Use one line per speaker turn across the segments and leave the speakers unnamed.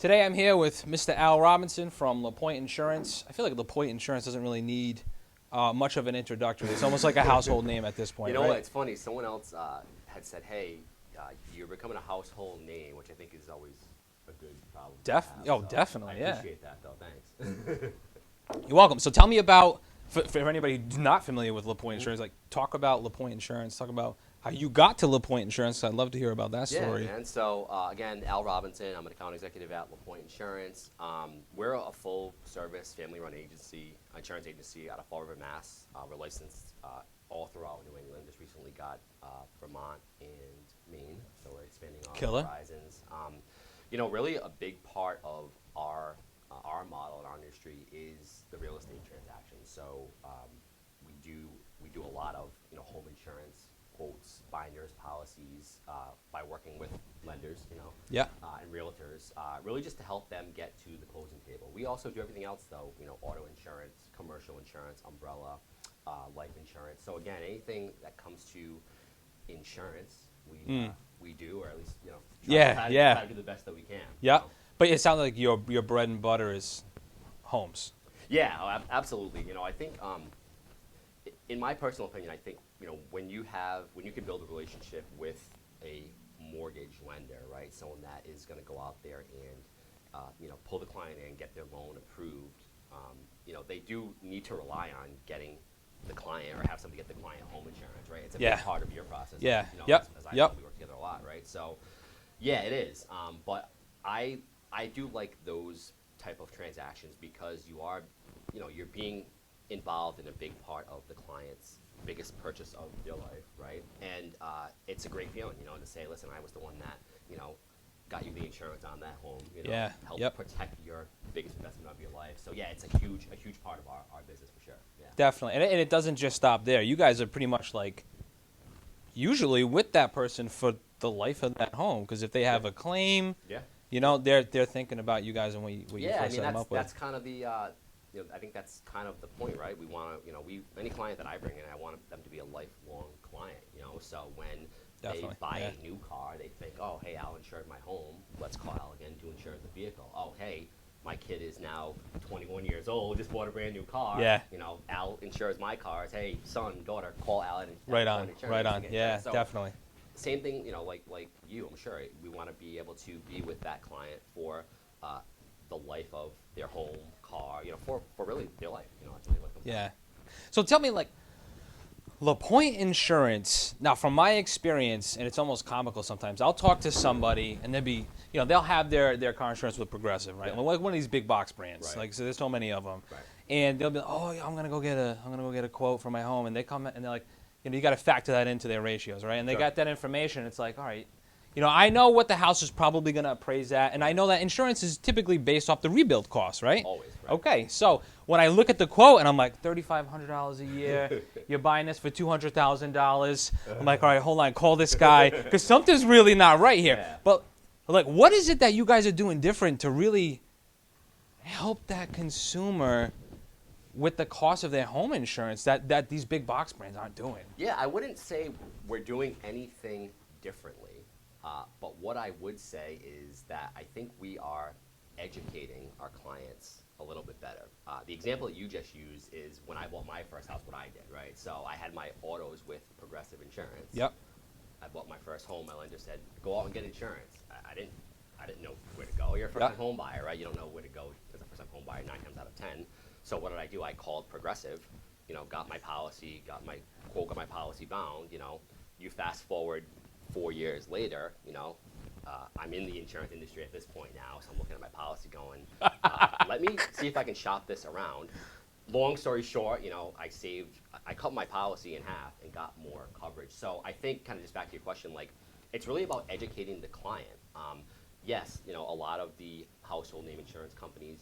Today I'm here with Mr. Al Robinson from Lapointe Insurance. I feel like Lapointe Insurance doesn't really need much of an introduction. It's almost like a household name at this point,
You know
right?
what? It's funny. Someone else had said, "Hey, you're becoming a household name," which I think is always a good problem. to have.
Definitely,
I
yeah.
appreciate that, though. Thanks.
You're welcome. So tell me about, for anybody who's not familiar with Lapointe Insurance, like talk about Lapointe Insurance, talk about how you got to Lapointe Insurance. I'd love to hear about that story.
Yeah, man. So again, Al Robinson. I'm an account executive at Lapointe Insurance. We're a full-service, family-run insurance agency out of Fall River, Mass. We're licensed all throughout New England. Just recently got Vermont and Maine, so we're expanding our horizons. Really a big part of our model in our industry is the real estate transaction. So we do a lot of home insurance quotes, binders, policies by working with lenders, and realtors, really just to help them get to the closing table. We also do everything else though, auto insurance, commercial insurance, umbrella, life insurance. So again, anything that comes to insurance, we do, or at least try to do the best that we can.
Yeah, but it sounds like your bread and butter is homes.
Yeah, absolutely. I think, in my personal opinion, I think when you can build a relationship with a mortgage lender, right? Someone that is going to go out there and pull the client in, get their loan approved. They do need to rely on getting the client or have somebody get the client home insurance, right? It's a big part of your process.
Yeah.
As I know, we work together a lot, right? So, yeah, it is. But I do like those type of transactions because you are, you're being involved in a big part of the client's biggest purchase of their life, right? And it's a great feeling, to say, listen, I was the one that, got you the insurance on that home, help protect your biggest investment of your life. So yeah, it's a huge part of our business for sure. Yeah.
Definitely, and it doesn't just stop there. You guys are pretty much like usually with that person for the life of that home, because if they have a claim, they're thinking about you guys and what you first set them up with.
That's kind of the I think that's kind of the point, right? We want to, any client that I bring in, I want them to be a lifelong client, So when they buy a new car, they think, oh, hey, Al insured my home. Let's call Al again to insure the vehicle. Oh, hey, my kid is now 21 years old, just bought a brand new car.
Yeah.
Al insures my cars. Hey, son, daughter, call Al and
right on. Yeah,
so,
definitely.
Same thing, like you, I'm sure. We want to be able to be with that client for the life of their home, car, for really their life, that's really what comes
Yeah. So tell me, like, Lapointe Insurance, now from my experience, and it's almost comical sometimes, I'll talk to somebody and they'll be, they'll have their car insurance with Progressive, right?
Yeah.
Like one of these big box brands.
Right.
Like, so there's so many of them.
Right.
And they'll be like, oh, yeah, I'm gonna go get a quote for my home, and they come and they're like, you got to factor that into their ratios, right? And they got that information. It's like, all right, I know what the house is probably going to appraise at, and I know that insurance is typically based off the rebuild cost, right?
Always, right.
Okay, so when I look at the quote and I'm like, $3,500 a year, you're buying this for $200,000. I'm like, all right, hold on, call this guy, because something's really not right here.
Yeah.
But like, what is it that you guys are doing different to really help that consumer with the cost of their home insurance that these big box brands aren't doing?
Yeah, I wouldn't say we're doing anything differently. But what I would say is that I think we are educating our clients a little bit better. The example that you just used is when I bought my first house, what I did, right? So I had my autos with Progressive Insurance.
Yep.
I bought my first home. My lender said, go out and get insurance. I didn't know where to go. You're a first-time home buyer, right? You don't know where to go as a first-time home buyer 9 times out of 10. So what did I do? I called Progressive, got my policy, got my quote, got my policy bound. You fast forward 4 years later, I'm in the insurance industry at this point now, so I'm looking at my policy going, let me see if I can shop this around. Long story short, I cut my policy in half and got more coverage. So I think, kind of just back to your question, like, it's really about educating the client. Yes, a lot of the household name insurance companies,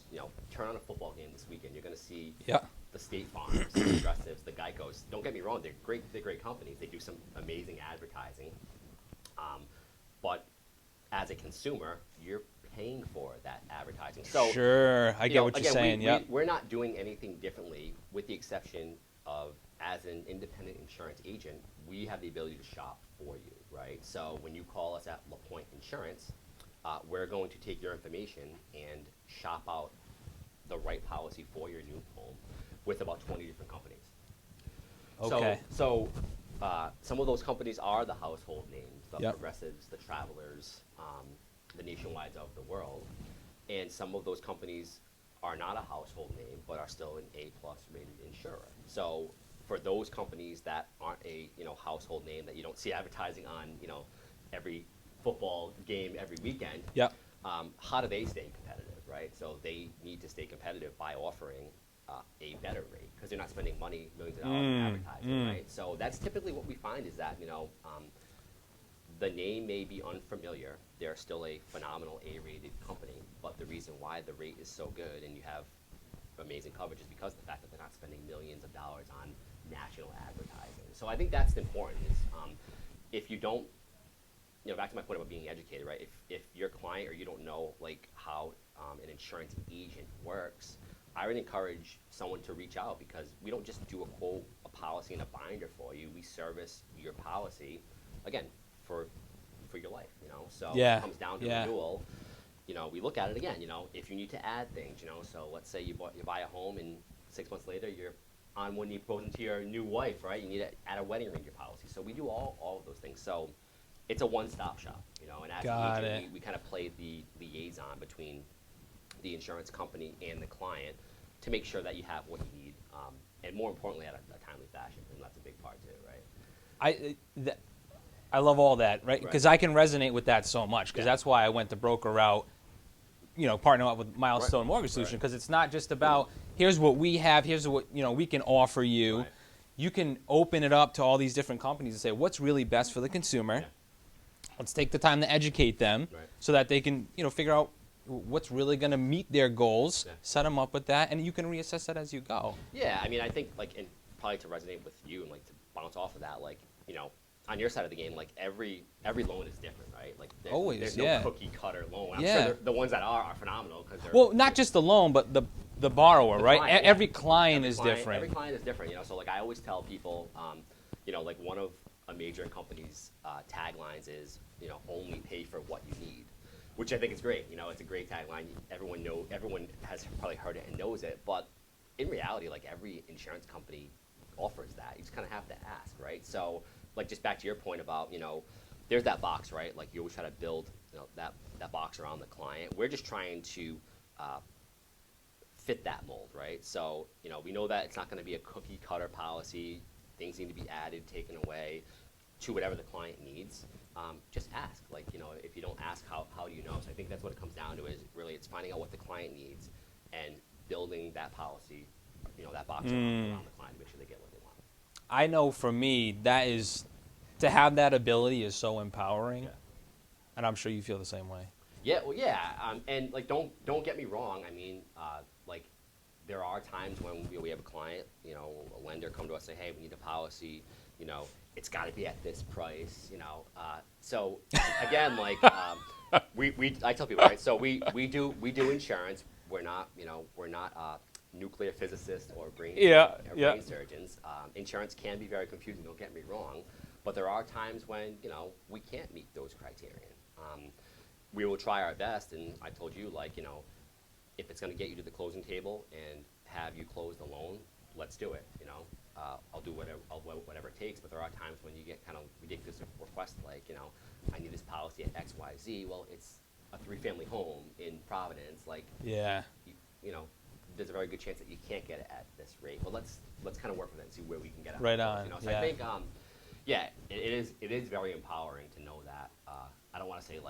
turn on a football game this weekend, you're going to see the State Farms, the Progressives, the Geicos. Don't get me wrong, they're great companies. They do some amazing advertising. But as a consumer, you're paying for that advertising. So
sure, I get what you're saying.
We're not doing anything differently, with the exception of, as an independent insurance agent, we have the ability to shop for you, right? So when you call us at Lapointe Insurance, we're going to take your information and shop out the right policy for your new home with about 20 different companies.
Okay.
So some of those companies are the household names, the
Yep.
Progressives, the Travelers, the Nationwides of the world. And some of those companies are not a household name, but are still an A-plus rated insurer. So for those companies that aren't a household name that you don't see advertising on every football game every weekend,
Yep.
how do they stay competitive, right? So they need to stay competitive by offering a better rate because they're not spending money, millions of dollars in advertising, right? So that's typically what we find is that the name may be unfamiliar. They're still a phenomenal A-rated company, but the reason why the rate is so good and you have amazing coverage is because of the fact that they're not spending millions of dollars on national advertising. So I think that's important. Is if you don't, back to my point about being educated, right? If your client or you don't know like how an insurance agent works, I would encourage someone to reach out because we don't just do a quote, a policy, and a binder for you. We service your policy, again, for your life, So
Yeah.
it comes down to
Yeah.
renewal. We look at it again, if you need to add things, So let's say you buy a home and 6 months later you're on one knee proposing to your new wife, right? You need to add a wedding ring to your policy. So we do all of those things. So it's a one-stop shop, and as
Got
an agent,
it.
we kind of play the liaison between the insurance company and the client to make sure that you have what you need, and more importantly, at a timely fashion, and that's a big part too, right?
I love all that, right? Because I can resonate with that so much. Because
Yeah.
that's why I went the broker route, partnering up with Milestone Mortgage Solution. Because it's not just about here's what we have, here's what we can offer you.
Right.
You can open it up to all these different companies and say what's really best for the consumer.
Yeah.
Let's take the time to educate them
Right.
so that they can figure out what's really going to meet their goals.
Yeah.
Set them up with that, and you can reassess that as you go.
Yeah, I mean, I think and probably to resonate with you and to bounce off of that, on your side of the game, every loan is different, right?
Always,
there's
yeah.
no cookie cutter loan. I'm
Yeah.
sure the ones that are phenomenal because they're
Well, not just the loan, but the borrower,
the
right?
client, yeah.
Every client is different.
Every client is different, So I always tell people, one of a major company's taglines is, only pay for what you need, which I think is great. It's a great tagline. Everyone has probably heard it and knows it, but in reality, every insurance company offers that. You just kind of have to ask, right? So, just back to your point about, there's that box, right? You always try to build, that box around the client. We're just trying to fit that mold, right? So, we know that it's not going to be a cookie cutter policy. Things need to be added, taken away to whatever the client needs. Just ask. If you don't ask, how do you know? So I think that's what it comes down to is really it's finding out what the client needs and building that policy, that box around the client to make sure they get what they want.
I know for me, that is, to have that ability is so empowering,
Yeah.
and I'm sure you feel the same way.
Yeah, well, yeah, and don't get me wrong. I mean, there are times when we have a client, a lender come to us and say, hey, we need a policy, it's got to be at this price, So again, I tell people, right? So we do insurance. We're not nuclear physicists or brain surgeons. Insurance can be very confusing. Don't get me wrong, but there are times when we can't meet those criteria. We will try our best, and I told you, if it's going to get you to the closing table and have you close the loan, let's do it. I'll do whatever it takes. But there are times when you get kind of ridiculous requests, I need this policy at X, Y, Z. Well, it's a 3-family home in Providence.
Yeah.
There's a very good chance that you can't get it at this rate. Well, let's kind of work with it and see where we can get it.
Right on.
So
yeah.
I think, it is very empowering to know that. I don't want to say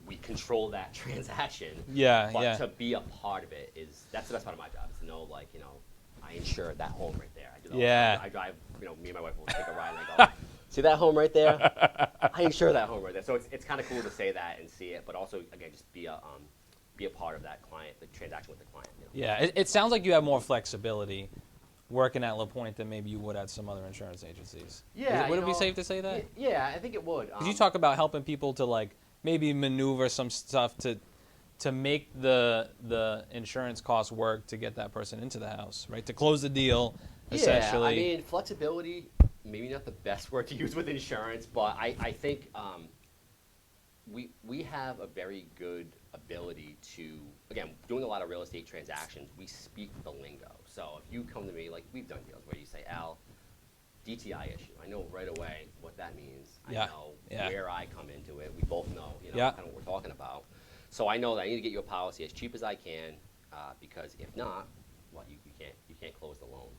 we control that transaction.
Yeah,
but
yeah.
to be a part of it that's the best part of my job is to know I insure that home right there. I do that all the
Yeah.
time. I drive, me and my wife will take a ride and I go, see that home right there? I insure that home right there. So it's kind of cool to say that and see it, but also again just be a part of that client, the transaction with the client.
Yeah, it sounds like you have more flexibility working at Lapointe than maybe you would at some other insurance agencies.
Yeah.
Would it be safe to say that?
Yeah, I think it would.
Because you talk about helping people to maybe maneuver some stuff to make the insurance costs work to get that person into the house, right? To close the deal, essentially.
Yeah, I mean, flexibility, maybe not the best word to use with insurance, but I think we have a very good ability to, again, doing a lot of real estate transactions, we speak the lingo. So if you come to me, like we've done deals where you say, Al, DTI issue, I know right away what that means.
Yeah.
I know
Yeah.
where I come into it. We both know,
Yeah.
kind of what we're talking about. So I know that I need to get you a policy as cheap as I can, because if not, well, you can't close the loan.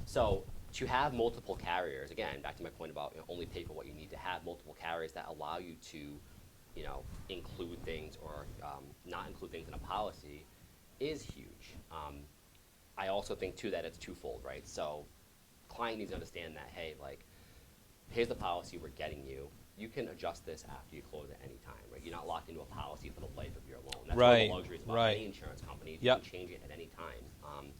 So to have multiple carriers, again, back to my point about only pay for what you need, to have multiple carriers that allow you to, include things or not include things in a policy is huge. I also think too that it's twofold, right? So client needs to understand that, hey, like, here's the policy we're getting you. You can adjust this after you close at any time, right? You're not locked into a policy for the life of your loan. That's one of the luxuries about any insurance company. You can change it at any time.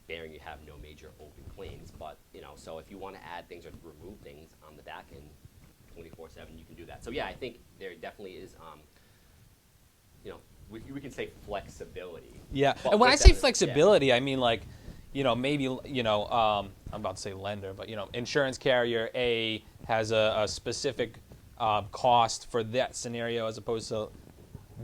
Bearing you have no major open claims, but so if you want to add things or remove things on the back end, 24/7, you can do that. So yeah, I think there definitely is, we can say flexibility.
Yeah,
But
and when I
with
say
that,
flexibility, I mean like, maybe I'm about to say lender, but insurance carrier A has a specific cost for that scenario as opposed to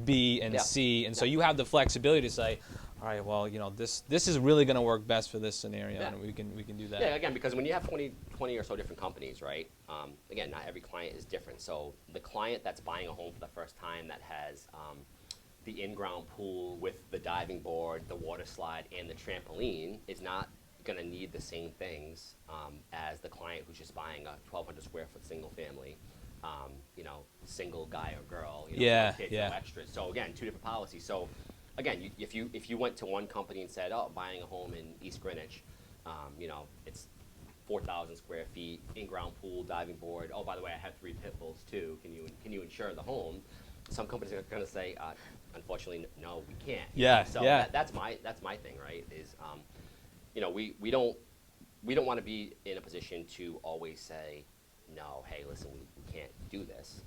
B and C, and so you have the flexibility to say, all right, well, this is really going to work best for this scenario, and we can do that.
Yeah, again, because when you have 20 or so different companies, right? Again, not every client is different. So the client that's buying a home for the first time that has the in-ground pool with the diving board, the water slide, and the trampoline is not going to need the same things as the client who's just buying a 1,200 square foot single family, single guy or girl, no kids, no extras. So again, two different policies. So again, if you went to one company and said, oh, buying a home in East Greenwich, it's 4,000 square feet, in-ground pool, diving board. Oh, by the way, I have 3 pit bulls too. Can you insure the home? Some companies are going to say, unfortunately, no, we can't. So that's my thing, right? Is we don't want to be in a position to always say, no, hey, listen, we can't do this.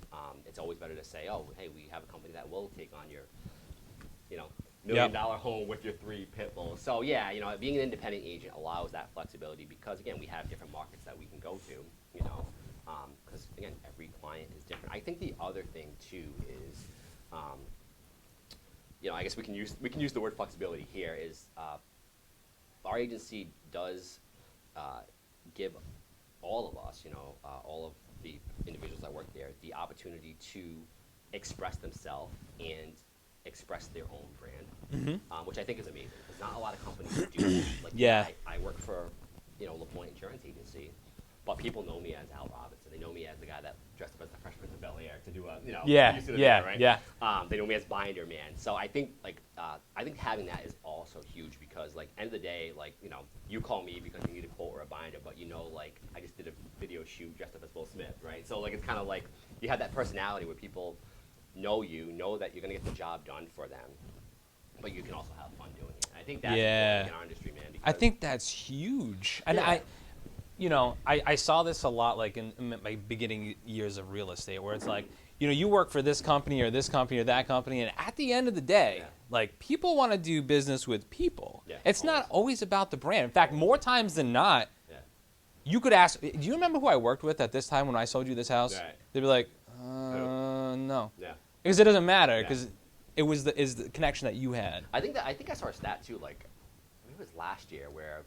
It's always better to say, oh, hey, we have a company that will take on your $1 million home with your 3 pit bulls. So yeah, being an independent agent allows that flexibility because again, we have different markets that we can go to, because again, every client is different. I think the other thing too is, I guess we can use the word flexibility here is, our agency does give all of us, all of the individuals that work there, the opportunity to express themselves and express their own brand, which I think is amazing. Because not a lot of companies do that. Like, I work for, Lapointe Insurance Agency, but people know me as Al Robinson. They know me as the guy that dressed up as the Fresh Prince of Bel-Air to do a, right? They know me as Binder Man. So I think, I think having that is also huge because, end of the day, you call me because you need a quote or a binder, but I just did a video shoot dressed up as Will Smith, right? So, it's kind of like you have that personality where people know that you're going to get the job done for them, but you can also have fun doing it. I think that's important in our industry, man.
I think that's huge. And I saw this a lot in my beginning years of real estate where it's like, you work for this company or this company or that company, and at the end of the day, people want to do business with people.
Yeah,
it's not always about the brand. In fact, more times than not, you could ask, do you remember who I worked with at this time when I sold you this house? Right. They'd be like, no. Yeah. Because it doesn't matter, because it was the connection that you had.
I think I saw a stat too, maybe it was last year where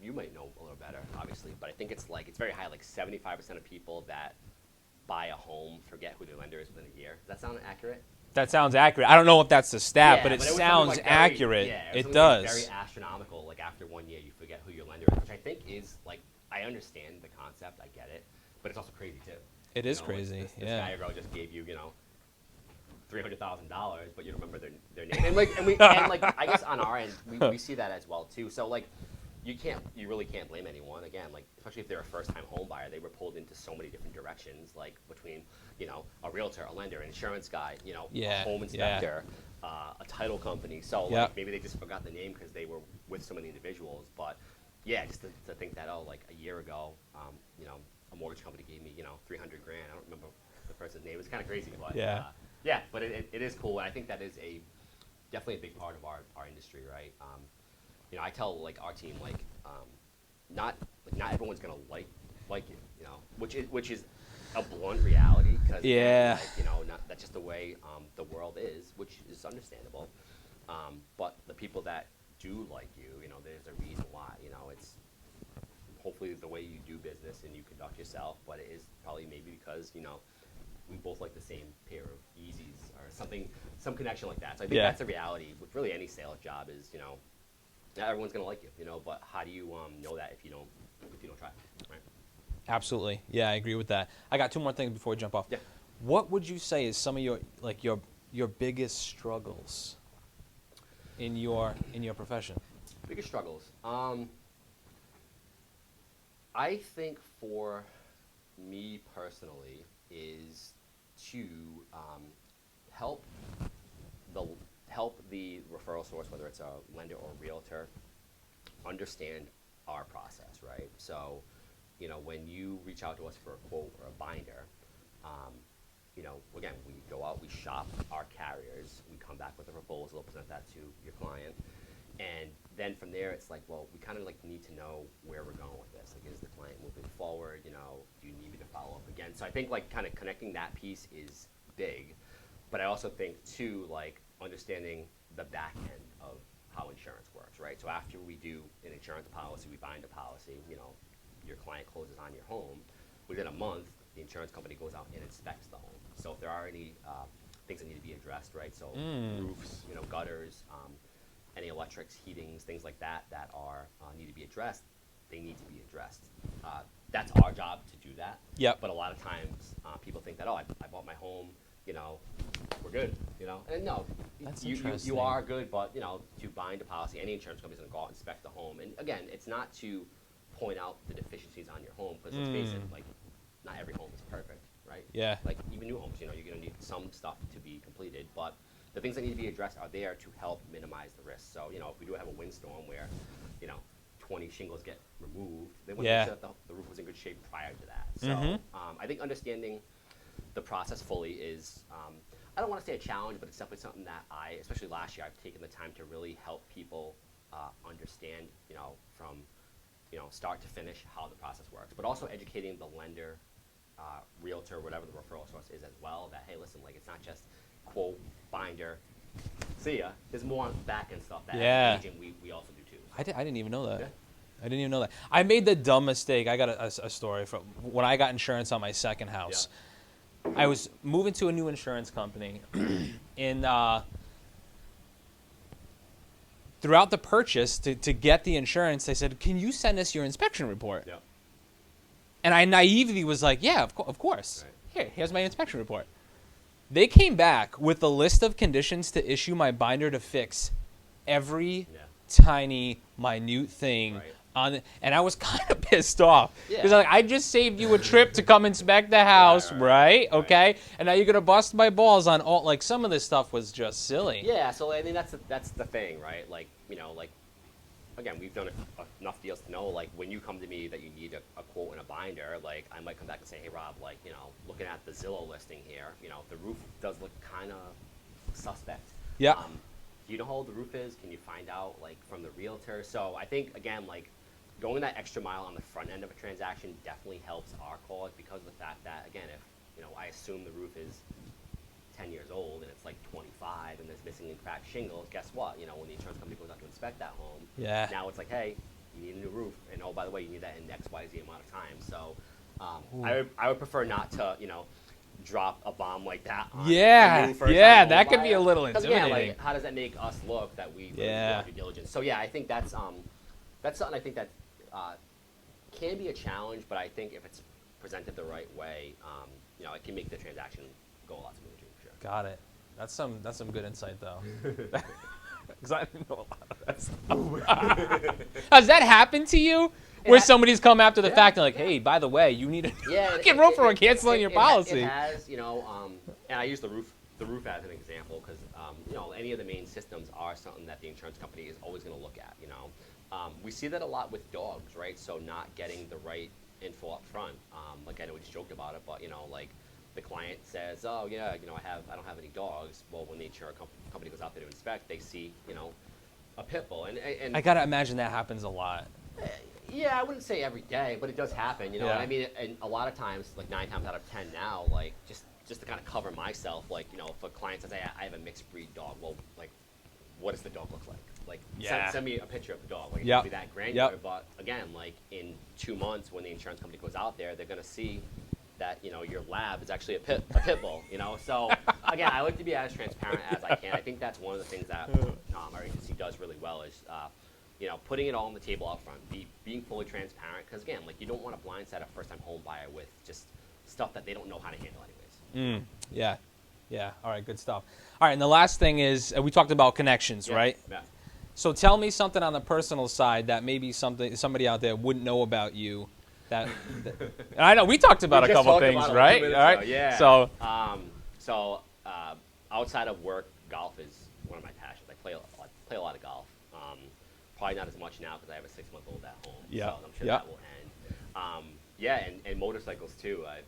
you might know a little better, obviously, but I think it's very high, 75% of people that buy a home forget who their lender is within a year. Does that sound accurate?
That sounds accurate. I don't know if that's the stat, but it sounds accurate. It does.
Very astronomical. After 1 year, you forget who your lender is, which I think is I understand the concept, I get it, but it's also crazy too.
It is crazy.
This guy or girl just gave you, $300,000, but you don't remember their name. And I guess on our end, we see that as well too. So you really can't blame anyone. Again, especially if they're a first-time home buyer, they were pulled into so many different directions, between a realtor, a lender, an insurance guy, a home inspector, a title company. So maybe they just forgot the name because they were with so many individuals. But yeah, just to think that a year ago, a mortgage company gave me $300,000. I don't remember the person's name. It's kind of crazy, but but it is cool, and I think that is definitely a big part of our industry, right? I tell our team not everyone's gonna like you, which is a blunt reality because
Yeah.
that's just the way the world is, which is understandable. But the people that do like you, there's a reason why. It's hopefully the way you do business and you conduct yourself, but it is probably maybe because we both like the same pair of Yeezys or something, some connection like that. So I think that's the reality with really any sales job is not everyone's gonna like you, but how do you know that if you don't try, right?
Absolutely. Yeah, I agree with that. I got two more things before we jump off.
Yeah.
What would you say is some of your biggest struggles in your profession?
Biggest struggles. I think for me personally is to help the referral source, whether it's a lender or a realtor, understand our process, right? So, when you reach out to us for a quote or a binder, again, we go out, we shop our carriers, we come back with a proposal, present that to your client, and then from there, it's like, well, we kind of need to know where we're going with this. Like, is the client moving forward? Do you need me to follow up again? So I think kind of connecting that piece is big, but I also think too, understanding the back end of how insurance works, right? So after we do an insurance policy, we bind a policy, your client closes on your home. Within a month, the insurance company goes out and inspects the home. So if there are any things that need to be addressed, right? So roofs, gutters, any electrics, heatings, things like that are need to be addressed, they need to be addressed. That's our job to do that.
Yep.
But a lot of times people think that, I bought my home, we're good, And no,
That's
you
interesting.
are good, but, to bind a policy, any insurance company's going to go out and inspect the home. And again, it's not to point out the deficiencies on your home, because let's face it, not every home is perfect, right?
Yeah.
Even new homes, you're going to need some stuff to be completed, but the things that need to be addressed are there to help minimize the risk. So, if we do have a windstorm where, 20 shingles get removed, they want to make sure that the roof was in good shape prior to that. So, I think understanding the process fully is, I don't want to say a challenge, but it's definitely something that especially last year, I've taken the time to really help people understand, from, start to finish how the process works, but also educating the lender, realtor, whatever the referral source is as well, that, hey, listen, it's not just quote, binder, see ya. There's more back end stuff that as an agent we also do too. So.
I didn't even know that.
Yeah.
I didn't even know that. I made the dumb mistake. I got a story from when I got insurance on my second house. Yeah. I was moving to a new insurance company, and throughout the purchase, to get the insurance, they said, "Can you send us your inspection report?"
Yeah.
And I naively was like, "Yeah, of course.
Right.
Here's my inspection report." They came back with a list of conditions to issue my binder to fix every tiny, minute thing.
Right.
And I was kind of pissed off because
Yeah.
I just saved you a trip to come inspect the house, right? Okay, and now you're gonna bust my balls on all. Some of this stuff was just silly.
Yeah, so I mean that's the thing, right? Again, we've done enough deals to know, when you come to me that you need a quote and a binder, I might come back and say, hey, Rob, looking at the Zillow listing here, the roof does look kind of suspect.
Yeah.
Do you know how old the roof is? Can you find out, from the realtor? So I think, again, going that extra mile on the front end of a transaction definitely helps our cause because of the fact that, again, if, I assume the roof is 10 years old and it's 25 and there's missing and cracked shingles, guess what? When the insurance company goes out to inspect that home, now it's hey, you need a new roof, and oh, by the way, you need that in XYZ amount of time. So I would prefer not to, drop a bomb like that on a new first-time
that
home
could be a
buyer.
little
'Cause
intimidating.
again, how does that make us look that we really do our due diligence? So yeah, I think that's something I think that can be a challenge, but I think if it's presented the right way, it can make the transaction go a lot smoother too. Sure.
Got it. That's some good insight though. Because I didn't know a lot of that stuff. Has that happened to you? Where somebody's come after the fact and hey, by the way, you need a fucking roofer or canceling your policy.
It has, and I use the roof as an example because, any of the main systems are something that the insurance company is always going to look at, We see that a lot with dogs, right? So not getting the right info up front. I know we just joked about it, but, the client says, oh, yeah, I don't have any dogs. Well, when the insurance company goes out there to inspect, they see, a pit bull. And
I got to imagine that happens a lot.
Yeah, I wouldn't say every day, but it does happen, you know.
Yeah.
And I mean, and a lot of times, like 9 times out of 10 now, like just to kind of cover myself, like, you know, if a client says, hey, I have a mixed breed dog, well, like, what does the dog look like? Like,
Yeah.
send me a picture of the dog. Like, it
Yep.
can be that granular,
Yep.
but again, like in 2 months when the insurance company goes out there, they're gonna see that, you know, your lab is actually a pit bull, you know. So again, I like to be as transparent as I can. I think that's one of the things that our agency does really well is, you know, putting it all on the table up front, being fully transparent. Because again, like you don't want to blindside a first-time home buyer with just stuff that they don't know how to handle anyways.
Yeah. Yeah. All right. Good stuff. All right. And the last thing is we talked about connections,
Yeah,
right?
Yeah.
So tell me something on the personal side that maybe somebody out there wouldn't know about you. That and I know we talked about
We
a
just
couple
talked
things,
about it
right?
2 minutes
All right.
ago, yeah.
So
Outside of work, golf is one of my passions. I play a lot of golf. Probably not as much now because I have a 6-month-old at home.
Yeah.
So I'm sure
Yeah.
that will end. Yeah, and motorcycles too. I've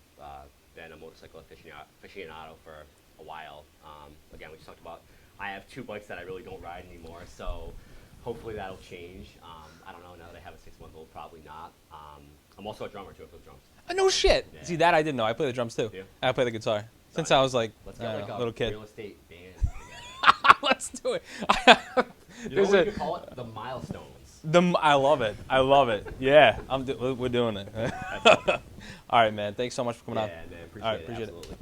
been a motorcycle aficionado for a while. Again, we just talked about. I have 2 bikes that I really don't ride anymore, so hopefully that'll change. I don't know now that I have a 6-month-old, probably not. I'm also a drummer too. I play drums.
no shit.
Yeah.
See that I didn't know. I play the drums too.
Yeah.
I play the guitar since I was like
Let's get like
a
a
little kid.
real estate band together.
Let's do it.
You know
There's
what
a-
we could call it? The Milestones.
I love it. I love it. Yeah, we're doing it. All right, man. Thanks so much for coming
Yeah,
on.
man.
All right,
Appreciate it.
appreciate it.
Absolutely.